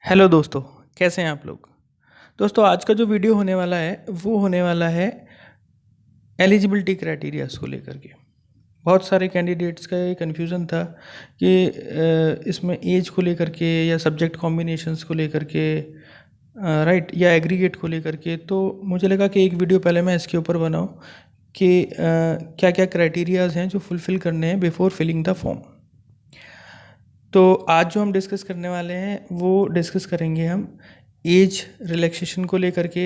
Hello दोस्तों, कैसे हैं आप लोग। दोस्तों, आज का जो वीडियो होने वाला है वो होने वाला है एलिजिबिलिटी क्राइटेरियाज को लेकर के। बहुत सारे कैंडिडेट्स का ये कन्फ्यूज़न था कि इसमें एज को लेकर के या सब्जेक्ट कॉम्बिनेशंस को लेकर के, राइट, या एग्रीगेट को लेकर के। तो मुझे लगा कि एक वीडियो पहले मैं इसके ऊपर बनाऊं कि क्या क्या क्राइटेरियाज हैं जो फुलफ़िल करने हैं बिफोर फिलिंग द फॉर्म। तो आज जो हम डिस्कस करने वाले हैं वो डिस्कस करेंगे हम एज रिलैक्सेशन को लेकर के,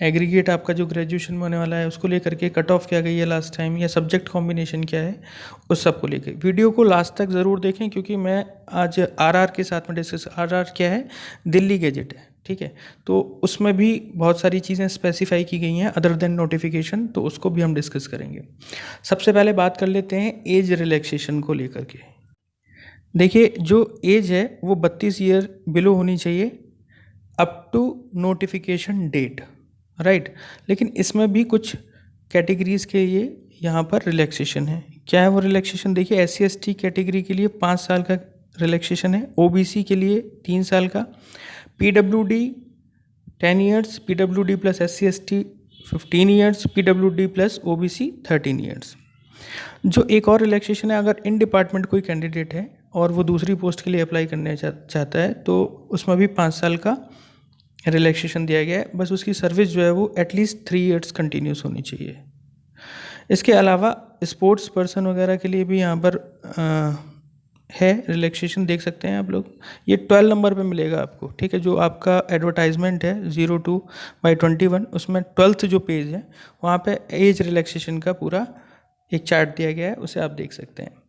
एग्रीगेट आपका जो ग्रेजुएशन में होने वाला है उसको लेकर के, कट ऑफ क्या गई है लास्ट टाइम, या सब्जेक्ट कॉम्बिनेशन क्या है, उस सब को लेकर। वीडियो को लास्ट तक ज़रूर देखें क्योंकि मैं आज आरआर के साथ में डिस्कस, आरआर क्या है, दिल्ली गैजेट है, ठीक है। तो उसमें भी बहुत सारी चीज़ें स्पेसिफाई की गई हैं अदर देन नोटिफिकेशन, तो उसको भी हम डिस्कस करेंगे। सबसे पहले बात कर लेते हैं एज रिलैक्सेशन को लेकर के। देखिए, जो एज है वो 32 ईयर बिलो होनी चाहिए up to notification date, right. लेकिन इसमें भी कुछ कैटेगरीज़ के लिए यहाँ पर रिलैक्सेशन है। क्या है वो रिलैक्सेशन? देखिए, SC/ST कैटेगरी के लिए 5 साल का रिलैक्सेशन है, OBC के लिए 3 साल का, PWD 10 years, PWD plus SC/ST 15 years, PWD plus OBC 13 years. जो एक और रिलैक्सेशन है, अगर इन डिपार्टमेंट कोई कैंडिडेट है और वो दूसरी पोस्ट के लिए अप्लाई करने चाहता है तो उसमें भी 5 साल का रिलैक्सेशन दिया गया है। बस उसकी सर्विस जो है वो एटलीस्ट 3 ईयर्स कंटिन्यूस होनी चाहिए। इसके अलावा स्पोर्ट्स पर्सन वगैरह के लिए भी यहाँ पर है रिलैक्सेशन, देख सकते हैं आप लोग। ये 12 नंबर पे मिलेगा आपको, ठीक है। जो आपका एडवर्टाइजमेंट है 02/21, उसमें 12th जो पेज है वहाँ पे एज रिलैक्सेशन का पूरा एक चार्ट दिया गया है, उसे आप देख सकते हैं।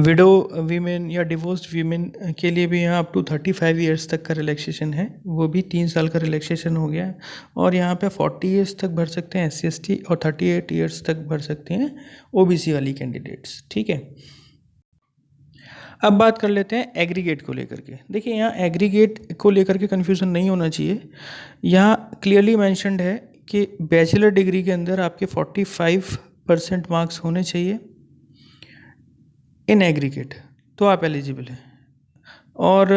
विडो वीमेन या डिवोर्स्ड वीमेन के लिए भी यहाँ अप टू 35 ईयर्स तक का रिलैक्सेशन है, वो भी 3 साल का रिलैक्सेशन हो गया है। और यहाँ पे 40 ईयर्स तक भर सकते हैं SC/ST और 38 ईयर्स तक भर सकते हैं OBC वाली कैंडिडेट्स, ठीक है। अब बात कर लेते हैं एग्रीगेट को लेकर के। देखिए, यहाँ एग्रीगेट को लेकर के कन्फ्यूज़न नहीं होना चाहिए। यहाँ क्लियरली मैंशनड है कि बैचलर डिग्री के अंदर आपके 45% मार्क्स होने चाहिए इन एग्रीगेट, तो आप एलिजिबल हैं। और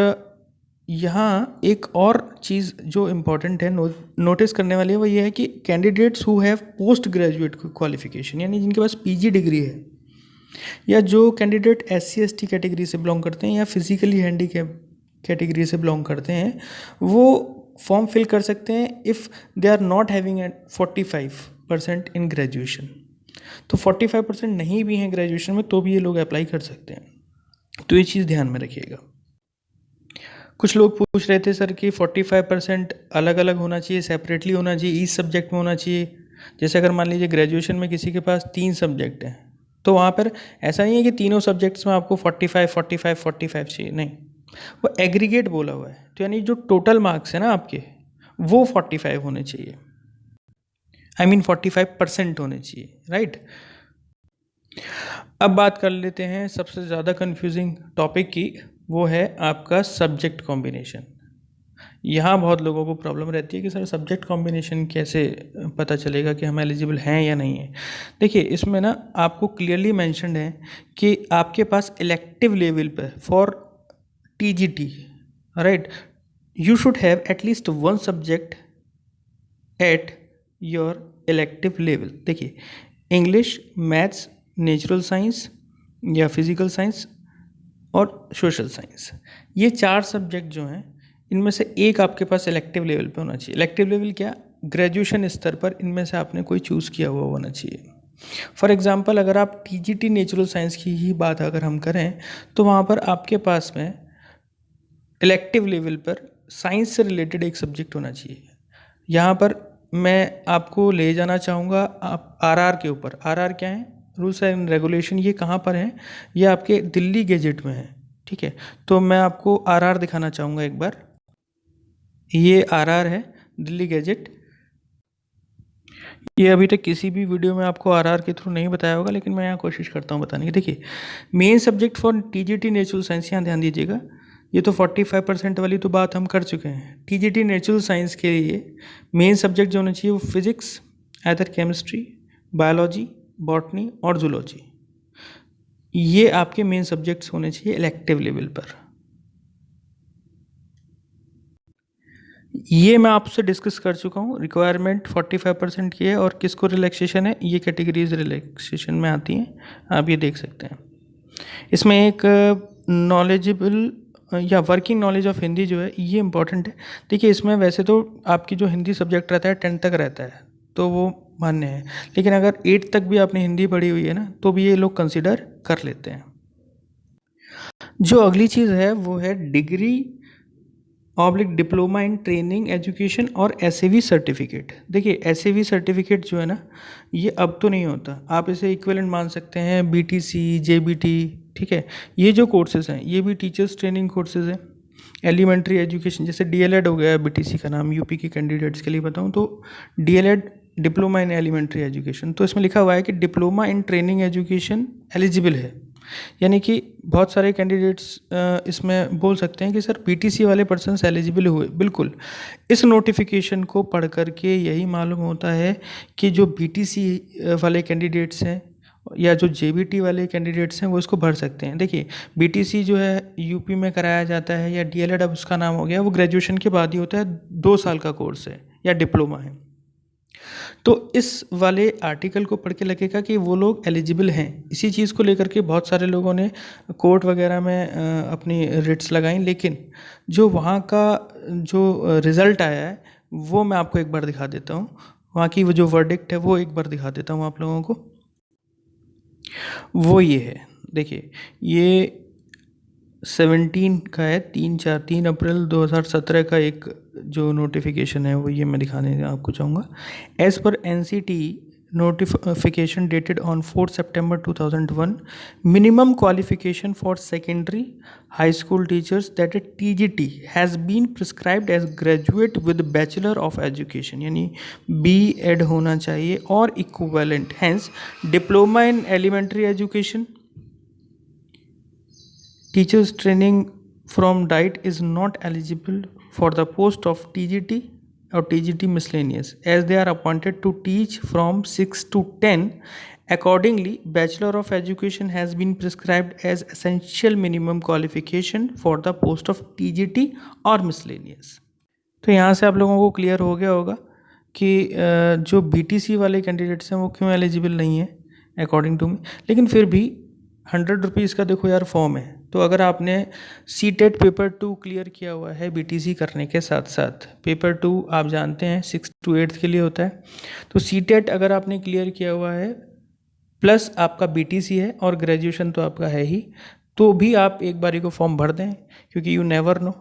यहाँ एक और चीज़ जो इम्पॉर्टेंट है, नोटिस करने वाली है, वो ये है कि candidates who have post graduate qualification, यानी जिनके पास PG डिग्री है, या जो कैंडिडेट SC/ST कैटेगरी से बिलोंग करते हैं या फिजिकली हैंडीकैप कैटेगरी से बिलोंग करते हैं, वो फॉर्म फिल कर सकते हैं if they are not having 45% in graduation. तो 45% नहीं भी हैं ग्रेजुएशन में तो भी ये लोग अप्लाई कर सकते हैं, तो ये चीज़ ध्यान में रखिएगा। कुछ लोग पूछ रहे थे सर कि 45% अलग अलग होना चाहिए, सेपरेटली होना चाहिए, ईच सब्जेक्ट में होना चाहिए। जैसे अगर मान लीजिए ग्रेजुएशन में किसी के पास 3 सब्जेक्ट हैं तो वहाँ पर ऐसा नहीं है कि तीनों सब्जेक्ट्स में आपको 45 चाहिए, नहीं, वो एग्रीगेट बोला हुआ है। तो यानी जो टोटल मार्क्स है ना आपके, वो 45 होने चाहिए, आई मीन 45% होने चाहिए, राइट। अब बात कर लेते हैं सबसे ज़्यादा कंफ्यूजिंग टॉपिक की, वो है आपका सब्जेक्ट कॉम्बिनेशन। यहाँ बहुत लोगों को प्रॉब्लम रहती है कि सर सब्जेक्ट कॉम्बिनेशन कैसे पता चलेगा कि हम एलिजिबल हैं या नहीं है। देखिए, इसमें ना आपको क्लियरली मेंशन्ड है कि आपके पास इलेक्टिव लेवल पर for TGT, right, you should have at least 1 subject at your elective level. देखिए, इंग्लिश, मैथ्स, नेचुरल साइंस या फिजिकल साइंस और सोशल साइंस, ये 4 सब्जेक्ट जो हैं इनमें से एक आपके पास इलेक्टिव लेवल पे होना चाहिए। इलेक्टिव लेवल क्या? ग्रेजुएशन स्तर पर इनमें से आपने कोई चूज़ किया हुआ होना चाहिए। फॉर एग्जांपल, अगर आप TGT नेचुरल साइंस की ही बात अगर हम करें तो वहाँ पर आपके पास में इलेक्टिव लेवल पर साइंस से रिलेटेड एक सब्जेक्ट होना चाहिए। यहाँ पर मैं आपको ले जाना चाहूँगा आप RR के ऊपर। RR क्या है? Rules and regulation. ये कहाँ पर है? ये आपके दिल्ली गैजेट में है, ठीक है। तो मैं आपको RR दिखाना चाहूँगा एक बार। ये RR है, दिल्ली गैजेट। ये अभी तक किसी भी वीडियो में आपको RR के थ्रू नहीं बताया होगा, लेकिन मैं यहाँ कोशिश करता हूँ बताने की। देखिए, main subject for TGT natural science, यहाँ ध्यान दीजिएगा, ये तो 45% वाली तो बात हम कर चुके हैं। TGT नेचुरल साइंस के लिए मेन सब्जेक्ट जो होना चाहिए वो physics, either chemistry, biology, botany और जूलॉजी। ये आपके मेन सब्जेक्ट्स होने चाहिए इलेक्टिव लेवल पर। ये मैं आपसे डिस्कस कर चुका हूँ, रिक्वायरमेंट 45% की है और किसको रिलैक्सेशन है, ये कैटेगरीज रिलैक्सेशन में आती हैं, आप ये देख सकते हैं। इसमें एक नॉलेजेबल या वर्किंग नॉलेज ऑफ हिंदी जो है ये इंपॉर्टेंट है। देखिए इसमें वैसे तो आपकी जो हिंदी सब्जेक्ट रहता है 10 तक रहता है तो वो मान्य है, लेकिन अगर 8 तक भी आपने हिंदी पढ़ी हुई है ना तो भी ये लोग कंसिडर कर लेते हैं। जो अगली चीज़ है वो है degree oblique diploma in training education और एसएवी सर्टिफिकेट। देखिए एसएवी सर्टिफिकेट जो है ना ये अब तो नहीं होता, आप इसे इक्विवेलेंट मान सकते हैं बीटीसी, जेबीटी, ठीक है। ये जो कोर्सेज हैं ये भी टीचर्स ट्रेनिंग कोर्सेज हैं। एलिमेंट्री एजुकेशन जैसे डीएलएड हो गया, बीटीसी का नाम यूपी के कैंडिडेट्स के लिए बताऊं तो DElEd diploma in elementary education, तो इसमें लिखा हुआ है कि diploma in training education eligible है, यानी कि बहुत सारे कैंडिडेट्स इसमें बोल सकते हैं कि सर बीटीसी वाले पर्सन्स एलिजिबल हुए। बिल्कुल, इस नोटिफिकेशन को पढ़ कर के यही मालूम होता है कि जो बीटीसी वाले कैंडिडेट्स हैं या जो जेबीटी वाले कैंडिडेट्स हैं वो इसको भर सकते हैं। देखिए बीटीसी जो है यूपी में कराया जाता है या डीएलएड अब उसका नाम हो गया, वो ग्रेजुएशन के बाद ही होता है, 2 साल का कोर्स है या डिप्लोमा है। तो इस वाले आर्टिकल को पढ़ के लगेगा कि वो लोग एलिजिबल हैं। इसी चीज़ को लेकर के बहुत सारे लोगों ने कोर्ट वगैरह में अपनी रिट्स लगाई, लेकिन जो वहाँ का जो रिज़ल्ट आया है वो मैं आपको एक बार दिखा देता हूँ। वहाँ की वो जो वर्डिक्ट है वो एक बार दिखा देता हूँ आप लोगों को। वो ये है, देखिए ये 17 का है, 3 अप्रैल 2017 का एक जो नोटिफिकेशन है वो ये मैं दिखाने आपको चाहूँगा। As per NCT notification dated on 4 September 2001, minimum qualification for secondary high school teachers that a TGT has been prescribed as graduate with bachelor of education, यानी B.Ed होना चाहिए और equivalent, hence diploma in elementary education, teachers training from DIET is not eligible for the post of TGT or TGT miscellaneous as they are appointed to teach from 6 to 10. Accordingly, Bachelor of Education has been prescribed as essential minimum qualification for the post of TGT or miscellaneous. तो यहाँ से आप लोगों को clear हो गया होगा कि जो बीटीसी वाले कैंडिडेट्स हैं वो क्यों एलिजिबल नहीं है अकॉर्डिंग टू मी, लेकिन फिर भी 100 रुपीज़ का देखो यार फॉर्म है, तो अगर आपने सीटेट पेपर 2 क्लियर किया हुआ है बीटीसी करने के साथ साथ, पेपर 2 आप जानते हैं 6 to 8 के लिए होता है, तो सीटेट अगर आपने क्लियर किया हुआ है प्लस आपका बीटीसी है और ग्रेजुएशन तो आपका है ही, तो भी आप एक बारी को फॉर्म भर दें, क्योंकि यू नेवर नो,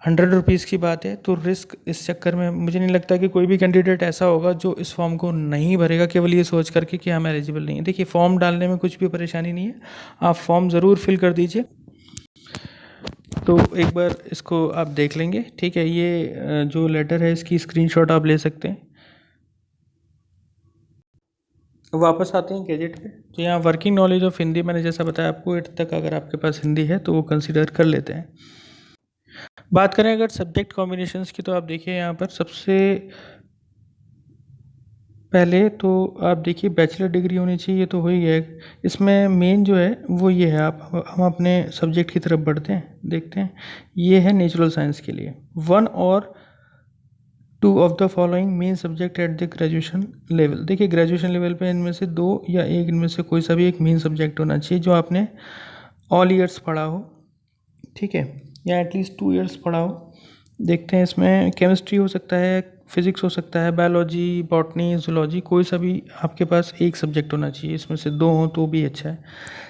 100 रुपीज़ की बात है। तो रिस्क इस चक्कर में मुझे नहीं लगता कि कोई भी कैंडिडेट ऐसा होगा जो इस फॉर्म को नहीं भरेगा केवल ये सोच करके कि हम एलिजिबल नहीं है। देखिए फॉर्म डालने में कुछ भी परेशानी नहीं है, आप फॉर्म ज़रूर फिल कर दीजिए। तो एक बार इसको आप देख लेंगे, ठीक है। ये जो लेटर है इसकी स्क्रीनशॉट आप ले सकते हैं। वापस आते हैं गैजेट पे, तो यहाँ वर्किंग नॉलेज ऑफ हिंदी मैंने जैसा बताया आपको 8 तक अगर आपके पास हिंदी है तो वो कंसिडर कर लेते हैं। बात करें अगर सब्जेक्ट कॉम्बिनेशंस की, तो आप देखिए यहाँ पर सबसे पहले तो आप देखिए बैचलर डिग्री होनी चाहिए, ये तो हो ही है। इसमें मेन जो है वो ये है, आप हम अपने सब्जेक्ट की तरफ बढ़ते हैं, देखते हैं। ये है नेचुरल साइंस के लिए 1 और 2 of the following main subject at the graduation level. देखिए ग्रेजुएशन लेवल पे इनमें से 2 या 1 इनमें से कोई सा भी एक मेन सब्जेक्ट होना चाहिए जो आपने ऑल ईयर्स पढ़ा हो, ठीक है, या एटलीस्ट 2 ईयर्स पढ़ा हो। देखते हैं इसमें केमिस्ट्री हो सकता है, फिज़िक्स हो सकता है, बायोलॉजी, बॉटनी, जूलॉजी, कोई सा भी आपके पास एक सब्जेक्ट होना चाहिए, इसमें से 2 हों तो भी अच्छा है।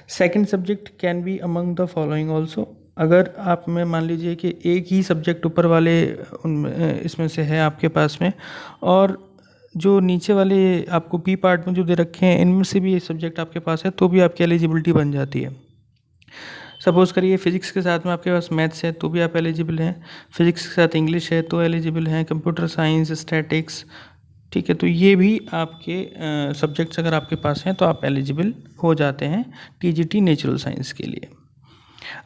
Second subject can be among the following also, अगर आप में मान लीजिए कि एक ही सब्जेक्ट ऊपर वाले उनमें इसमें से है आपके पास में, और जो नीचे वाले आपको बी पार्ट में जो दे रखे हैं इनमें से भी एक सब्जेक्ट आपके पास है, तो भी आपकी एलिजिबिलिटी बन जाती है। सपोज़ करिए फिज़िक्स के साथ में आपके पास मैथ्स है तो भी आप एलिजिबल हैं, फिज़िक्स के साथ इंग्लिश है तो एलिजिबल हैं, कंप्यूटर साइंस, स्टैटिक्स, ठीक है। तो ये भी आपके सब्जेक्ट्स अगर आपके पास हैं तो आप एलिजिबल हो जाते हैं टीजीटी नेचुरल साइंस के लिए।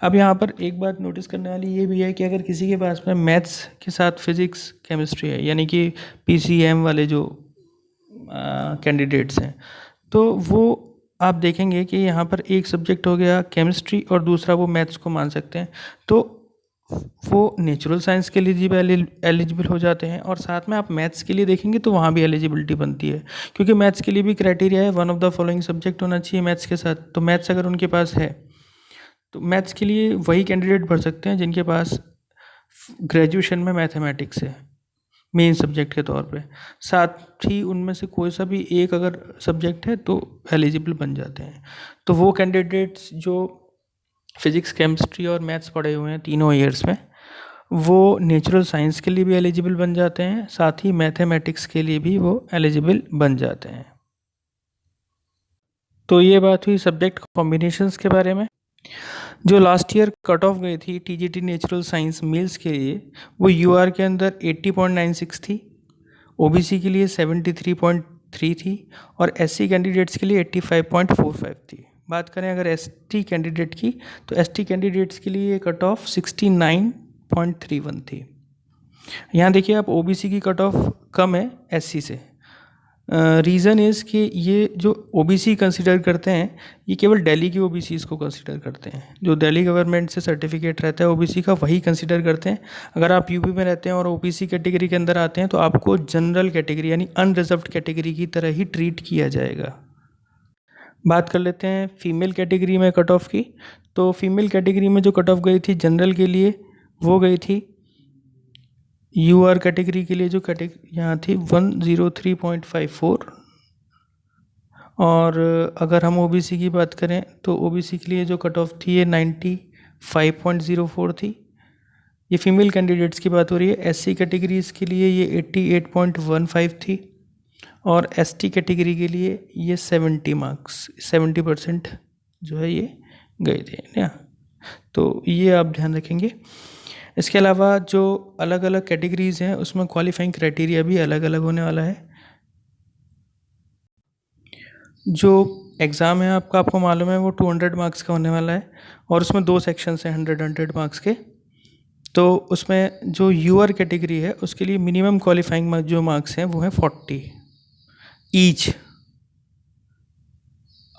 अब यहाँ पर एक बात नोटिस करने वाली ये भी है कि अगर किसी के पास में मैथ्स के साथ फिज़िक्स केमिस्ट्री है, यानी कि पीसीएम वाले जो कैंडिडेट्स हैं, तो वो आप देखेंगे कि यहाँ पर एक सब्जेक्ट हो गया केमिस्ट्री और दूसरा वो मैथ्स को मान सकते हैं, तो वो नेचुरल साइंस के लिए भी एलिजिबल हो जाते हैं। और साथ में आप मैथ्स के लिए देखेंगे तो वहाँ भी एलिजिबिलिटी बनती है, क्योंकि मैथ्स के लिए भी क्राइटेरिया है, one of the following subject होना चाहिए मैथ्स के साथ। तो मैथ्स अगर उनके पास है तो मैथ्स के लिए वही कैंडिडेट भर सकते हैं जिनके पास ग्रेजुएशन में मैथमेटिक्स है मेन सब्जेक्ट के तौर पे। साथ ही उनमें से कोई सा भी एक अगर सब्जेक्ट है तो एलिजिबल बन जाते हैं। तो वो कैंडिडेट्स जो फिज़िक्स केमिस्ट्री और मैथ्स पढ़े हुए हैं तीनों ईयर्स में, वो नेचुरल साइंस के लिए भी एलिजिबल बन जाते हैं, साथ ही मैथमेटिक्स के लिए भी वो एलिजिबल बन जाते हैं। तो ये बात हुई सब्जेक्ट कॉम्बिनेशंस के बारे में। जो लास्ट ईयर कट ऑफ गई थी टीजीटी नेचुरल साइंस मेल्स के लिए, वो यूआर के अंदर 80.96 थी, ओबीसी के लिए 73.3 थी और एससी कैंडिडेट्स के लिए 85.45 थी। बात करें अगर एसटी कैंडिडेट की, तो एसटी कैंडिडेट्स के लिए कट ऑफ 69.31 थी। यहाँ देखिए आप ओबीसी की कट ऑफ कम है एससी से। रीज़न इज़ कि ये जो ओबीसी कंसिडर करते हैं ये केवल दिल्ली की ओबीसीज़ को कंसिडर करते हैं। जो दिल्ली गवर्नमेंट से सर्टिफिकेट रहता है ओबीसी का वही कंसिडर करते हैं। अगर आप यूपी में रहते हैं और ओबीसी कैटेगरी के अंदर आते हैं तो आपको जनरल कैटेगरी यानी अनरिजर्व्ड कैटेगरी की तरह ही ट्रीट किया जाएगा। बात कर लेते हैं फीमेल कैटेगरी में कट ऑफ की। तो फीमेल कैटेगरी में जो कट ऑफ गई थी जनरल के लिए वो गई थी यूआर कैटेगरी के लिए, जो कैटेगरी यहाँ थी 103.54। और अगर हम ओबीसी की बात करें तो ओबीसी के लिए जो कट ऑफ थी ये 95.04 थी। ये फीमेल कैंडिडेट्स की बात हो रही है। एससी कैटेगरीज़ के लिए ये 88.15 थी और एसटी कैटेगरी के लिए ये 70% जो है ये गए थे ना। तो ये आप ध्यान रखेंगे। इसके अलावा जो अलग अलग कैटेगरीज़ हैं उसमें क्वालिफाइंग क्राइटेरिया भी अलग अलग होने वाला है। जो एग्ज़ाम है आपका, आपको मालूम है वो 200 मार्क्स का होने वाला है और उसमें 2 सेक्शंस हैं 100 मार्क्स के। तो उसमें जो यूआर कैटेगरी है उसके लिए मिनिमम क्वालिफाइंग जो मार्क्स हैं वो हैं 40 ईच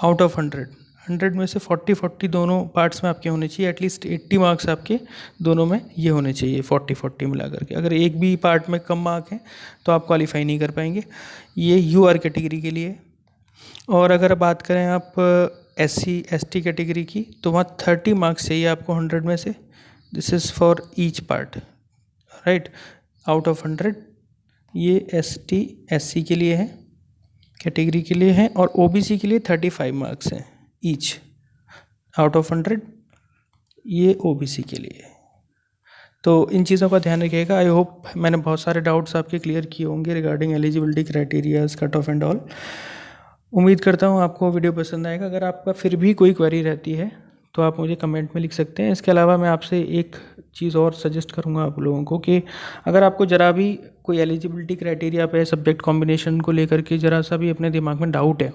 आउट ऑफ 100 में से 40 दोनों पार्ट्स में आपके होने चाहिए। एटलीस्ट 80 मार्क्स आपके दोनों में ये होने चाहिए 40 मिला करके। अगर एक भी पार्ट में कम मार्क हैं तो आप क्वालिफाई नहीं कर पाएंगे। ये यूआर कैटेगरी के लिए। और अगर बात करें आप एससी एसटी कैटेगरी की तो वहाँ 30 मार्क्स चाहिए आपको 100 में से। This is for each part, right, out of 100। ये एसटी एससी के लिए है, कैटेगरी के लिए है। और ओबीसी के लिए 35 मार्क्स हैं ईच आउट ऑफ 100, ये ओबीसी के लिए। तो इन चीज़ों का ध्यान रखिएगा। आई होप मैंने बहुत सारे डाउट्स आपके क्लियर किए होंगे regarding eligibility criterias, cut off and all. उम्मीद करता हूँ आपको वीडियो पसंद आएगा। अगर आपका फिर भी कोई क्वेरी रहती है तो आप मुझे कमेंट में लिख सकते हैं। इसके अलावा मैं आपसे एक चीज़ और सजेस्ट करूँगा आप लोगों को कि अगर आपको ज़रा भी कोई एलिजिबिलिटी क्राइटेरिया पे सब्जेक्ट कॉम्बिनेशन को लेकर के ज़रा सा भी अपने दिमाग में डाउट है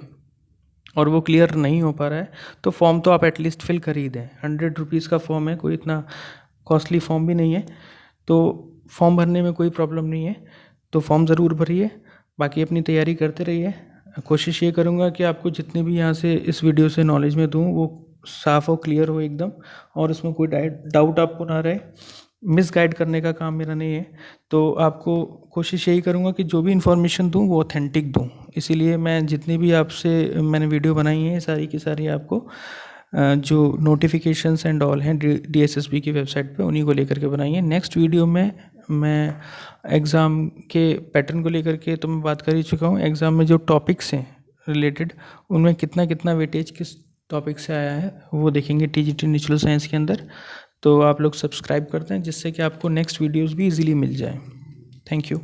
और वो क्लियर नहीं हो पा रहा है, तो फॉर्म तो आप एटलीस्ट फिल कर ही दें। 100 रुपीज़ का फॉर्म है, कोई इतना कॉस्टली फॉर्म भी नहीं है। तो फॉर्म भरने में कोई प्रॉब्लम नहीं है, तो फॉर्म ज़रूर भरिए। बाकी अपनी तैयारी करते रहिए। कोशिश ये करूँगा कि आपको जितने भी यहाँ से इस वीडियो से नॉलेज में दूँ वो साफ़ हो, क्लियर हो एकदम, और उसमें कोई डाउट आपको ना रहे। मिसगाइड करने का काम मेरा नहीं है। तो आपको कोशिश यही करूँगा कि जो भी इन्फॉर्मेशन दूँ वो ऑथेंटिक दूँ। इसीलिए मैं जितनी भी आपसे मैंने वीडियो बनाई है सारी की सारी आपको जो नोटिफिकेशंस एंड ऑल हैं डीएसएसबी की वेबसाइट पे उन्हीं को लेकर के बनाई है। नेक्स्ट वीडियो में मैं एग्ज़ाम के पैटर्न को लेकर के तो मैं बात कर ही चुका हूँ। एग्ज़ाम में जो टॉपिक्स हैं रिलेटेड उनमें कितना कितना वेटेज किस टॉपिक से आया है वो देखेंगे टीजीटी नेचुरल साइंस के अंदर। तो आप लोग सब्सक्राइब करते हैं जिससे कि आपको नेक्स्ट वीडियोज़ भी ईज़िली मिल जाए। Thank you.